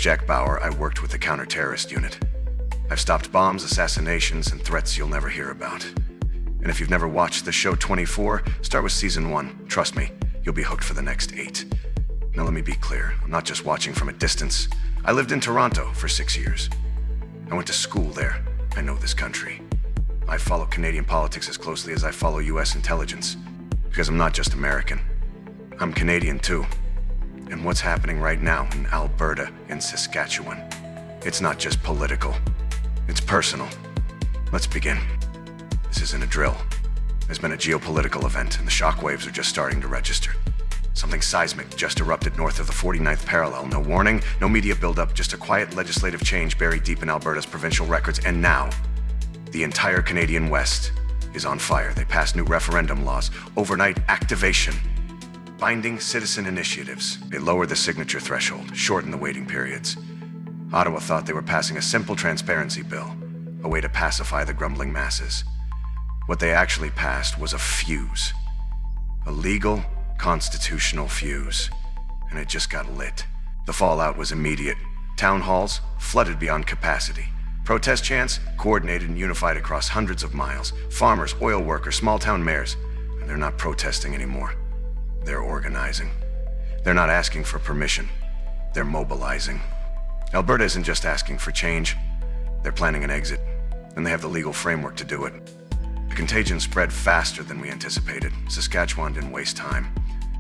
Jack Bauer, I worked with the counter-terrorist unit. I've stopped bombs, assassinations, and threats you'll never hear about. And if you've never watched the show 24, start with season 1. Trust me, you'll be hooked for the next 8. Now let me be clear, I'm not just watching from a distance. I lived in Toronto for 6 years. I went to school there. I know this country. I follow Canadian politics as closely as I follow US intelligence. Because I'm not just American. I'm Canadian too. And what's happening right now in Alberta and Saskatchewan, it's not just political. It's personal. Let's begin. This isn't a drill. There's been a geopolitical event, and the shockwaves are just starting to register. Something seismic just erupted north of the 49th parallel. No warning, no media buildup, just a quiet legislative change buried deep in Alberta's provincial records. And now, the entire Canadian West is on fire. They passed new referendum laws, overnight activation, binding citizen initiatives. They lowered the signature threshold, shortened the waiting periods. Ottawa thought they were passing a simple transparency bill, a way to pacify the grumbling masses. What they actually passed was a fuse. A legal, constitutional fuse. And it just got lit. The fallout was immediate. Town halls flooded beyond capacity. Protest chants coordinated and unified across hundreds of miles. Farmers, oil workers, small-town mayors. And they're not protesting anymore. They're organizing. They're not asking for permission. They're mobilizing. Alberta isn't just asking for change. They're planning an exit, and they have the legal framework to do it. The contagion spread faster than we anticipated. Saskatchewan didn't waste time.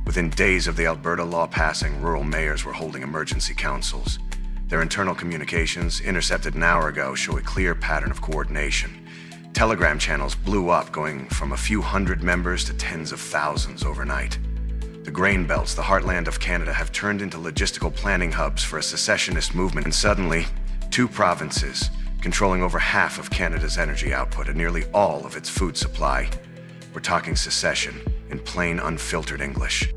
Within days of the Alberta law passing, rural mayors were holding emergency councils. Their internal communications, intercepted an hour ago, show a clear pattern of coordination. Telegram channels blew up, going from a few hundred members to tens of thousands overnight. The grain belts, the heartland of Canada, have turned into logistical planning hubs for a secessionist movement, and suddenly, 2 provinces, controlling over half of Canada's energy output and nearly all of its food supply. We're talking secession in plain, unfiltered English.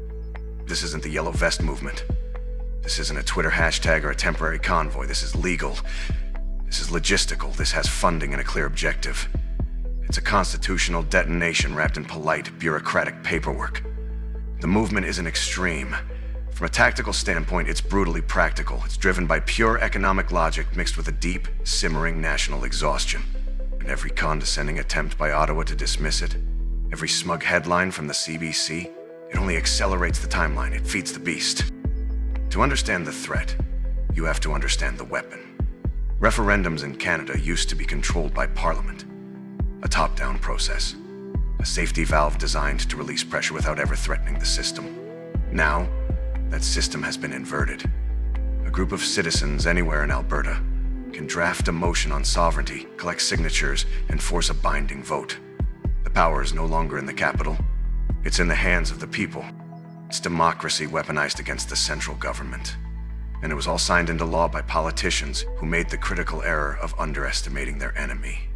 This isn't the Yellow Vest movement. This isn't a Twitter hashtag or a temporary convoy. This is legal. This is logistical. This has funding and a clear objective. It's a constitutional detonation wrapped in polite, bureaucratic paperwork. The movement isn't extreme. From a tactical standpoint, it's brutally practical. It's driven by pure economic logic mixed with a deep, simmering national exhaustion. And every condescending attempt by Ottawa to dismiss it, every smug headline from the CBC, it only accelerates the timeline. It feeds the beast. To understand the threat, you have to understand the weapon. Referendums in Canada used to be controlled by Parliament. A top-down process. A safety valve designed to release pressure without ever threatening the system. Now, that system has been inverted. A group of citizens anywhere in Alberta can draft a motion on sovereignty, collect signatures, and force a binding vote. The power is no longer in the capital. It's in the hands of the people. It's democracy weaponized against the central government. And it was all signed into law by politicians who made the critical error of underestimating their enemy.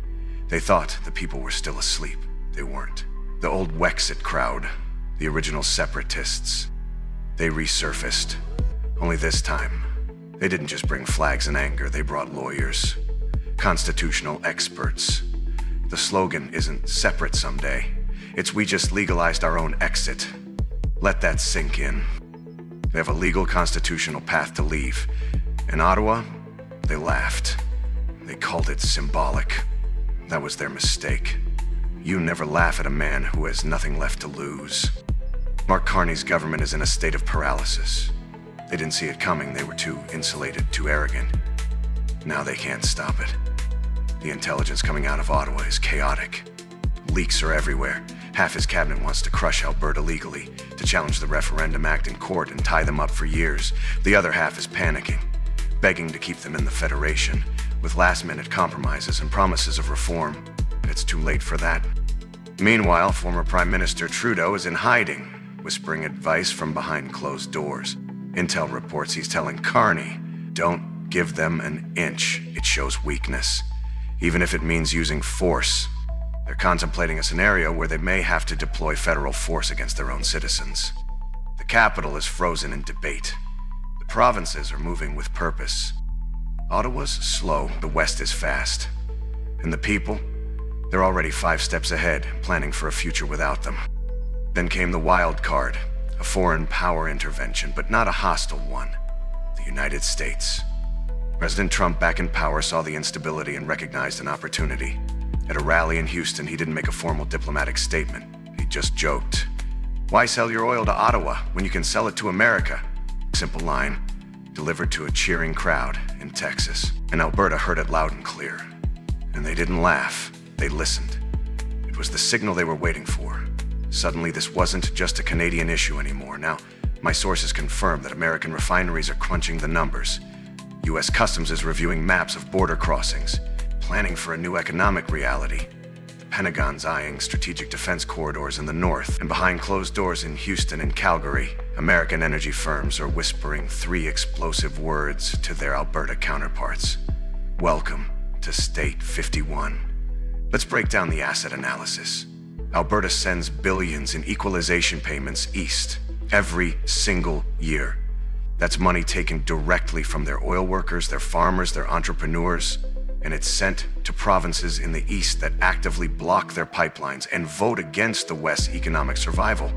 They thought the people were still asleep. They weren't. The old Wexit crowd, the original separatists, they resurfaced. Only this time, they didn't just bring flags and anger, they brought lawyers, constitutional experts. The slogan isn't separate someday. It's we just legalized our own exit. Let that sink in. They have a legal constitutional path to leave. In Ottawa, they laughed. They called it symbolic. That was their mistake. You never laugh at a man who has nothing left to lose. Mark Carney's government is in a state of paralysis. They didn't see it coming. They were too insulated, too arrogant. Now they can't stop it. The intelligence coming out of Ottawa is chaotic. Leaks are everywhere. Half his cabinet wants to crush Alberta legally, to challenge the Referendum Act in court and tie them up for years. The other half is panicking, begging to keep them in the Federation, with last-minute compromises and promises of reform. It's too late for that. Meanwhile, former Prime Minister Trudeau is in hiding, whispering advice from behind closed doors. Intel reports he's telling Carney, don't give them an inch. It shows weakness, even if it means using force. They're contemplating a scenario where they may have to deploy federal force against their own citizens. The capital is frozen in debate. The provinces are moving with purpose. Ottawa's slow, the West is fast. And the people? They're already 5 steps ahead, planning for a future without them. Then came the wild card, a foreign power intervention, but not a hostile one. The United States. President Trump, back in power, saw the instability and recognized an opportunity. At a rally in Houston, he didn't make a formal diplomatic statement. He just joked. Why sell your oil to Ottawa when you can sell it to America? Simple line, delivered to a cheering crowd in Texas. And Alberta heard it loud and clear. And they didn't laugh, they listened. It was the signal they were waiting for. Suddenly, this wasn't just a Canadian issue anymore. Now, my sources confirm that American refineries are crunching the numbers. U.S. Customs is reviewing maps of border crossings, planning for a new economic reality. The Pentagon's eyeing strategic defense corridors in the north, and behind closed doors in Houston and Calgary, American energy firms are whispering 3 explosive words to their Alberta counterparts. Welcome to State 51. Let's break down the asset analysis. Alberta sends billions in equalization payments east every single year. That's money taken directly from their oil workers, their farmers, their entrepreneurs, and it's sent to provinces in the east that actively block their pipelines and vote against the West's economic survival.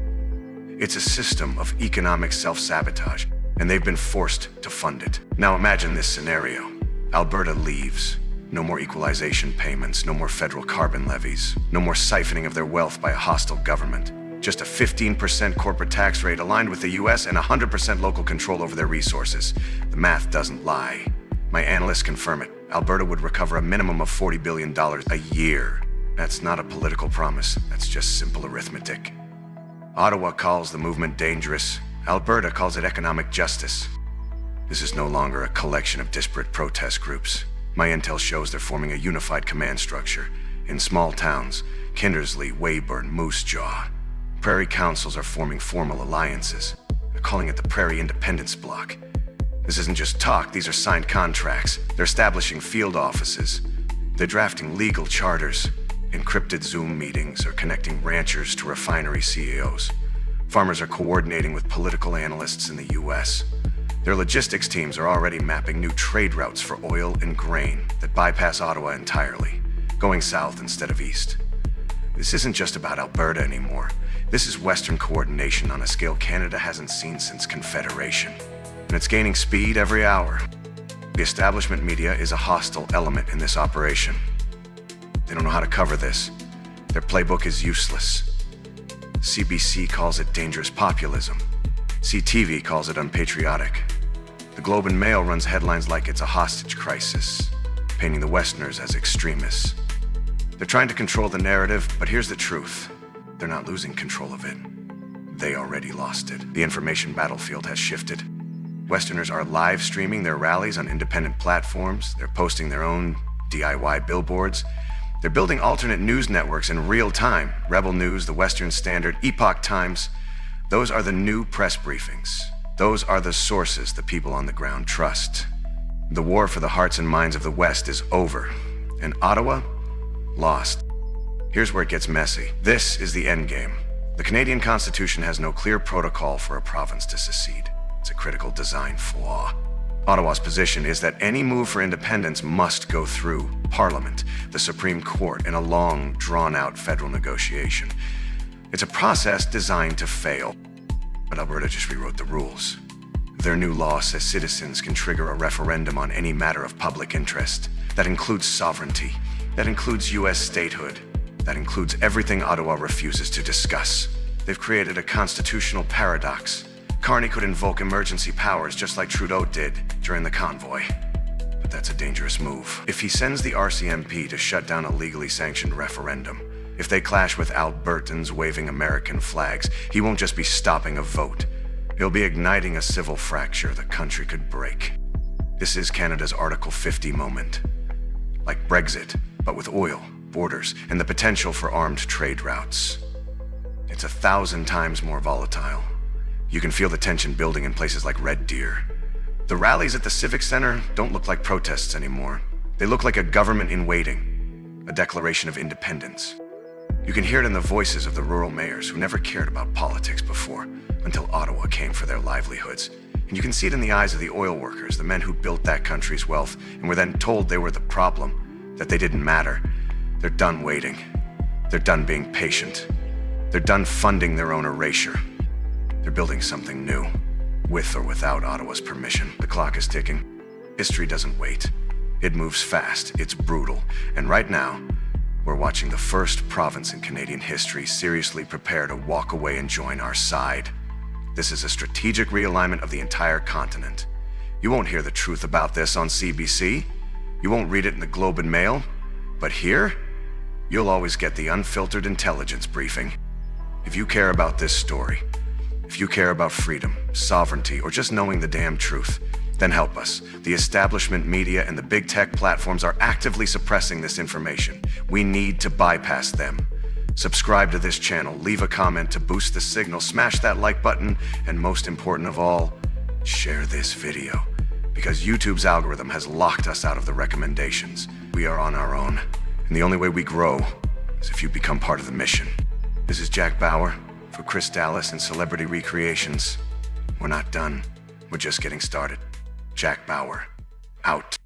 It's a system of economic self-sabotage, and they've been forced to fund it. Now imagine this scenario. Alberta leaves. No more equalization payments, no more federal carbon levies, no more siphoning of their wealth by a hostile government. Just a 15% corporate tax rate aligned with the US and 100% local control over their resources. The math doesn't lie. My analysts confirm it. Alberta would recover a minimum of $40 billion a year. That's not a political promise. That's just simple arithmetic. Ottawa calls the movement dangerous. Alberta calls it economic justice. This is no longer a collection of disparate protest groups. My intel shows they're forming a unified command structure. In small towns, Kindersley, Weyburn, Moose Jaw, Prairie councils are forming formal alliances. They're calling it the Prairie Independence Bloc. This isn't just talk, these are signed contracts. They're establishing field offices. They're drafting legal charters. Encrypted Zoom meetings are connecting ranchers to refinery CEOs. Farmers are coordinating with political analysts in the US. Their logistics teams are already mapping new trade routes for oil and grain that bypass Ottawa entirely, going south instead of east. This isn't just about Alberta anymore. This is Western coordination on a scale Canada hasn't seen since Confederation. And it's gaining speed every hour. The establishment media is a hostile element in this operation. They don't know how to cover this. Their playbook is useless. CBC calls it dangerous populism. CTV calls it unpatriotic. The Globe and Mail runs headlines like it's a hostage crisis, painting the Westerners as extremists. They're trying to control the narrative, but here's the truth. They're not losing control of it. They already lost it. The information battlefield has shifted. Westerners are live streaming their rallies on independent platforms. They're posting their own DIY billboards. They're building alternate news networks in real time. Rebel News, The Western Standard, Epoch Times. Those are the new press briefings. Those are the sources the people on the ground trust. The war for the hearts and minds of the West is over, and Ottawa lost. Here's where it gets messy. This is the endgame. The Canadian Constitution has no clear protocol for a province to secede. It's a critical design flaw. Ottawa's position is that any move for independence must go through Parliament, the Supreme Court, in a long, drawn-out federal negotiation. It's a process designed to fail. But Alberta just rewrote the rules. Their new law says citizens can trigger a referendum on any matter of public interest. That includes sovereignty. That includes U.S. statehood. That includes everything Ottawa refuses to discuss. They've created a constitutional paradox. Carney could invoke emergency powers just like Trudeau did during the convoy. But that's a dangerous move. If he sends the RCMP to shut down a legally sanctioned referendum, if they clash with Albertans waving American flags, he won't just be stopping a vote. He'll be igniting a civil fracture the country could break. This is Canada's Article 50 moment. Like Brexit, but with oil, borders, and the potential for armed trade routes. It's 1,000 times more volatile. You can feel the tension building in places like Red Deer. The rallies at the Civic Center don't look like protests anymore. They look like a government in waiting, a declaration of independence. You can hear it in the voices of the rural mayors who never cared about politics before, until Ottawa came for their livelihoods. And you can see it in the eyes of the oil workers, the men who built that country's wealth, and were then told they were the problem, that they didn't matter. They're done waiting. They're done being patient. They're done funding their own erasure. They're building something new, with or without Ottawa's permission. The clock is ticking. History doesn't wait. It moves fast, it's brutal, and right now, we're watching the first province in Canadian history seriously prepare to walk away and join our side. This is a strategic realignment of the entire continent. You won't hear the truth about this on CBC. You won't read it in the Globe and Mail. But here, you'll always get the unfiltered intelligence briefing. If you care about this story, if you care about freedom, sovereignty, or just knowing the damn truth, then help us. The establishment media and the big tech platforms are actively suppressing this information. We need to bypass them. Subscribe to this channel, leave a comment to boost the signal, smash that like button, and most important of all, share this video. Because YouTube's algorithm has locked us out of the recommendations. We are on our own, and the only way we grow is if you become part of the mission. This is Jack Bauer for Chris Dallas and Celebrity Recreations. We're not done. We're just getting started. Jack Bauer, out.